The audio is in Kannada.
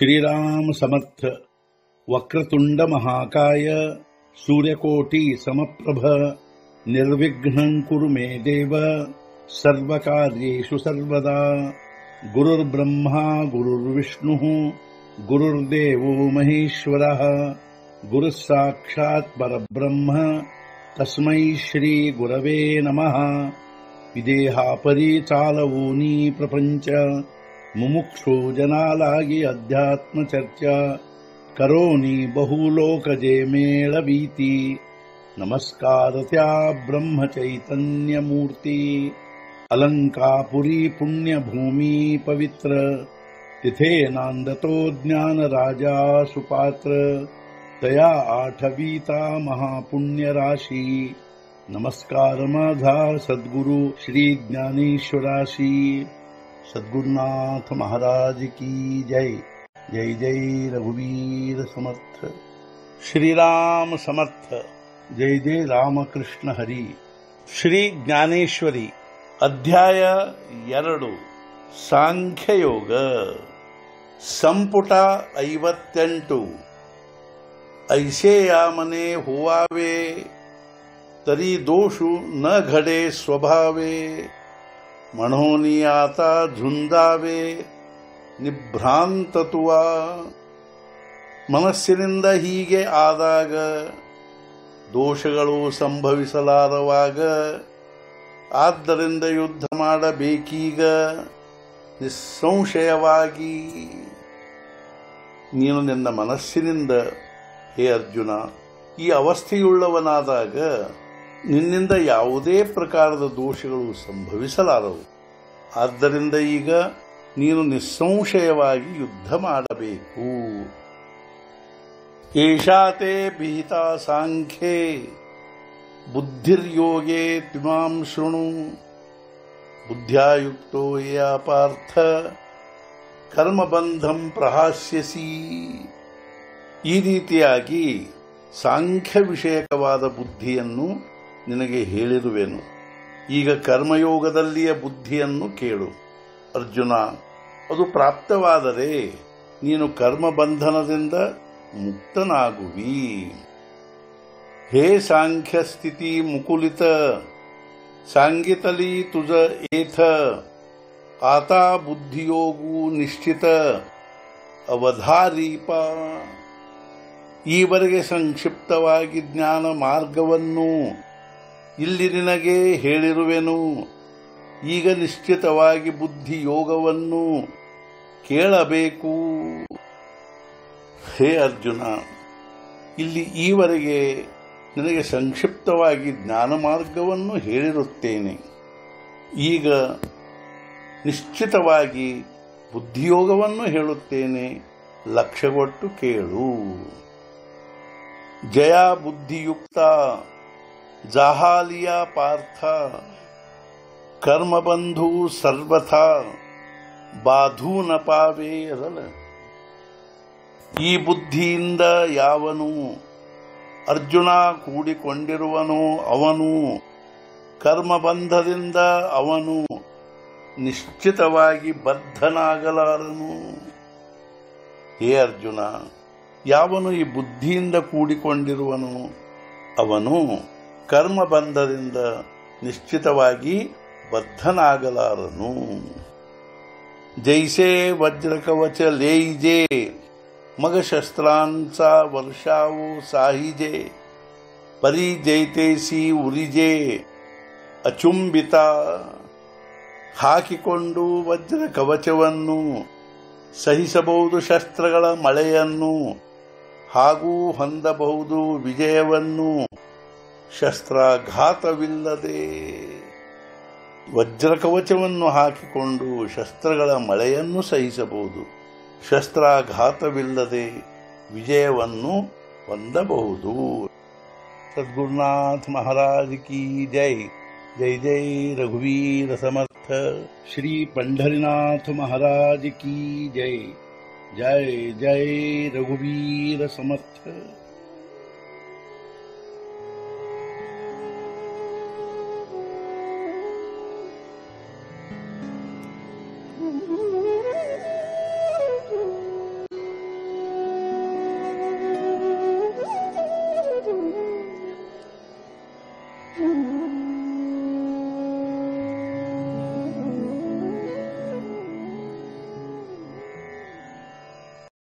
श्रीराम समर्थ। वक्रतुंड महाकाय सूर्यकोटि समप्रभ निर्विघ्नं कुरु मे देव सर्वकार्येषु सर्वदा। गुरुर्ब्रह्मा गुरुर्विष्णुः गुरुर्देवो महेश्वरः गुरुः साक्षात् परब्रह्म तस्मै श्री गुरवे नमः। विदेहापरि चालवूनी प्रपंच मुमुक्षु जनालागी अध्यात्म चर्चा करोनी बहुलोकजे मेळवीती। नमस्कार त्या ब्रह्म चैतन्य मूर्ती अलंकापुरी पुण्यभूमी पवित्र तिथे नांदतो ज्ञान राजा सुपात्र तया आठवीता महापुण्य राशी। नमस्कार माझा सद्गुरु श्री ज्ञानेश्वराशी। सद्गुरुनाथ महाराज की जय। जय जय रघुवीर समर्थ। श्रीराम समर्थ। जय जय रामकृष्ण हरी। ಶ್ರೀ ಜ್ಞಾನೇಶ್ವರಿ ಅಧ್ಯಾಯ 2 ಸಾಂಖ್ಯಯೋಗ ಸಂಪುಟ 58 ऐसे यामने होवावे तरी दोषु न घडे स्वभावे म्हणोनी आता झुंजावे ನಿಭ್ರಾಂತತ್ವ। ಮನಸ್ಸಿನಿಂದ ಹೀಗೆ ಆದಾಗ ದೋಷಗಳು ಸಂಭವಿಸಲಾರವಾಗ ಆದ್ದರಿಂದ ಯುದ್ಧ ಮಾಡಬೇಕೀಗ ನಿಸ್ಸಂಶಯವಾಗಿ। ನೀನು ನಿನ್ನ ಮನಸ್ಸಿನಿಂದ ಹೇ ಅರ್ಜುನ ಈ ಅವಸ್ಥೆಯುಳ್ಳವನಾದಾಗ ನಿನ್ನಿಂದ ಯಾವುದೇ ಪ್ರಕಾರದ ದೋಷಗಳು ಸಂಭವಿಸಲಾರವು। ಆದ್ದರಿಂದ ಈಗ ನೀನು ನಿಸ್ಸಂಶಯವಾಗಿ ಯುದ್ಧ ಮಾಡಬೇಕು। ಏಷಾತೆ ವಿಹಿತಾ ಸಾಂಖ್ಯೆ ಬುದ್ಧಿರ್ಯೋಗೆ ತ್ವಿಮಾಂ ಶೃಣು ಬುದ್ಧ್ಯಾಯುಕ್ತೋ ಯಾ ಪಾರ್ಥ ಕರ್ಮಬಂಧಂ ಪ್ರಹಾಸ್ಯಸಿ। ಈ ರೀತಿಯಾಗಿ ಸಾಂಖ್ಯ ವಿಷಯಕವಾದ ಬುದ್ಧಿಯನ್ನು ನಿನಗೆ ಹೇಳಿರುವೆನು। ಈಗ ಕರ್ಮಯೋಗದಲ್ಲಿಯ ಬುದ್ಧಿಯನ್ನು ಕೇಳು ಅರ್ಜುನ। ಅದು ಪ್ರಾಪ್ತವಾದರೆ ನೀನು ಕರ್ಮಬಂಧನದಿಂದ ಮುಕ್ತನಾಗುವಿ। ಹೇ ಸಾಂಖ್ಯ ಸ್ಥಿತಿ ಮುಕುಲಿತ ಸಾಂಗಿತಲಿ ತುಜ ಏಥ ಆತಾ ಬುದ್ಧಿಯೋಗು ನಿಶ್ಚಿತ ಅವಧಾರೀಪ। ಈವರೆಗೆ ಸಂಕ್ಷಿಪ್ತವಾಗಿ ಜ್ಞಾನ ಮಾರ್ಗವನ್ನು ಇಲ್ಲಿ ನಿನಗೆ ಹೇಳಿರುವೆನು। ಈಗ ನಿಶ್ಚಿತವಾಗಿ ಬುದ್ಧಿ ಯೋಗವನ್ನು ಕೇಳಬೇಕು। ಹೇ ಅರ್ಜುನ ಇಲ್ಲಿ ಈವರೆಗೆ ನಿನಗೆ ಸಂಕ್ಷಿಪ್ತವಾಗಿ ಜ್ಞಾನ ಮಾರ್ಗವನ್ನು ಹೇಳಿರುತ್ತೇನೆ। ಈಗ ನಿಶ್ಚಿತವಾಗಿ ಬುದ್ಧಿಯೋಗವನ್ನು ಹೇಳುತ್ತೇನೆ, ಲಕ್ಷ್ಯಗೊಟ್ಟು ಕೇಳು। ಜಯ ಬುದ್ಧಿಯುಕ್ತ ಜಾಹಾಲಿಯ ಪಾರ್ಥ ಕರ್ಮಬಂಧು ಸರ್ವಥಾ ಬಾಧೂ ನ ಪಾವೇರಲ। ಈ ಬುದ್ಧಿಯಿಂದ ಯಾವನು ಅರ್ಜುನ ಕೂಡಿಕೊಂಡಿರುವನೋ ಅವನು ಕರ್ಮಬಂಧದಿಂದ ಅವನು ನಿಶ್ಚಿತವಾಗಿ ಬದ್ಧನಾಗಲಾರನು। ಹೇ ಅರ್ಜುನ ಯಾವನು ಈ ಬುದ್ಧಿಯಿಂದ ಕೂಡಿಕೊಂಡಿರುವನೋ ಅವನು ಕರ್ಮಬಂಧದಿಂದ ನಿಶ್ಚಿತವಾಗಿ ಬದ್ಧನಾಗಲಾರನು। जैसे वज्र कवच लेईजे मग शस्त्रांचा वर्षावो साहिजे परी जैतेसी उरिजे ಅಚುಂಬಿತ। ಹಾಕಿಕೊಂಡು ವಜ್ರ ಕವಚವನ್ನು ಸಹಿಸಬಹುದು ಶಸ್ತ್ರಗಳ ಮಳೆಯನ್ನು ಹಾಗೂ ಹೊಂದಬಹುದು ವಿಜಯವನ್ನು ಶಸ್ತ್ರಾಘಾತವಿಲ್ಲದೆ। ವಜ್ರ ಕವಚವನ್ನು ಹಾಕಿಕೊಂಡು ಶಸ್ತ್ರಗಳ ಮಳೆಯನ್ನು ಸಹಿಸಬಹುದು, ಶಸ್ತ್ರಾಘಾತವಿಲ್ಲದೆ ವಿಜಯವನ್ನು ಹೊಂದಬಹುದು। सद्गुरुनाथ महाराज की जय। जय जय रघुवीर समर्थ। श्री पंढरीनाथ महाराज की जय। जय जय रघुवीर समर्थ।